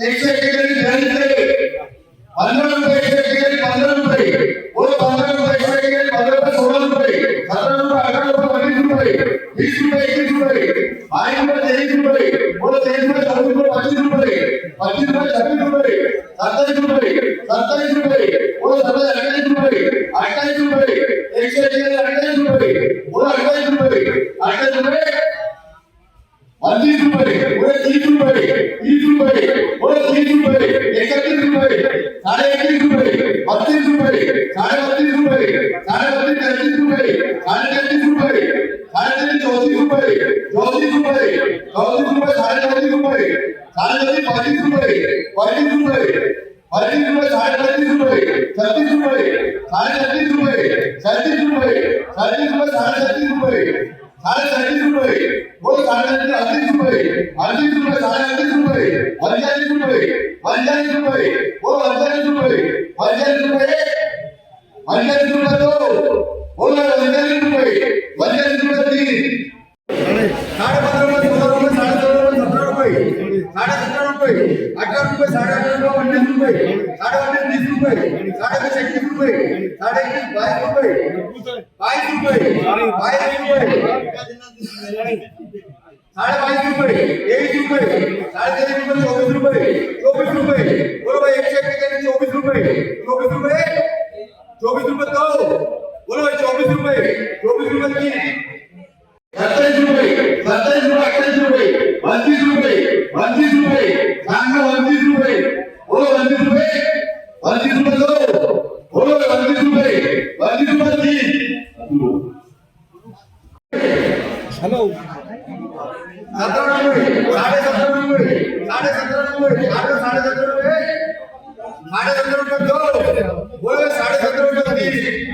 एकशे एकेचाळीस 15 रुपये 15 रुपये और 15 रुपये 15 रुपये 16 रुपये 17 रुपये 18 रुपये 20 रुपये 20 रुपये 21 रुपये 22 रुपये 23 रुपये और 23 रुपये 24 रुपये 25 रुपये 26 रुपये 27 रुपये 27 रुपये और 28 रुपये 28 रुपये 141 रुपये और 28 रुपये 28 रुपये 32 रुपये और 30 रुपये 30 रुपये और 30 रुपये 31 रुपये 31 रुपये 32 रुपये 32 रुपये 33 रुपये 33 रुपये 34 रुपये 34 रुपये 34 रुपये 34 रुपये 35 रुपये 35 रुपये 35 रुपये 35 रुपये 36 रुपये 36 रुपये 37 रुपये 37 रुपये 37 रुपये 37 रुपये वो 38 रुपये 38 रुपये 38 रुपये 39 रुपये 39 रुपये वो 39 रुपये 39 रुपये 39 रुपये दो वो 39 रुपये 39 रुपये तीन 15.5 रुपये 16 रुपये 17 रुपये 17 रुपये 18 रुपये 18 रुपये 19 रुपये 19 रुपये 21 रुपये 22 रुपये 22 रुपये 22 रुपये 22 रुपये 23 रुपये 23 रुपये 24 रुपये बोलो भाई 124 रुपये 24 रुपये 24 रुपये दो बोलो भाई 24 रुपये 24 रुपये तीन 27 रुपये 27 रुपये 28 रुपये 32 रुपये 32 रुपये सांगा 32 रुपये बोलो 32 रुपये 32 रुपये दो बोलो 32 रुपये 32 रुपये तीन हेलो 17 रुपये 17.5 रुपये 17.5 रुपये 17.5 रुपये 17.5 रुपये दो बोलो 17.5 रुपये तीन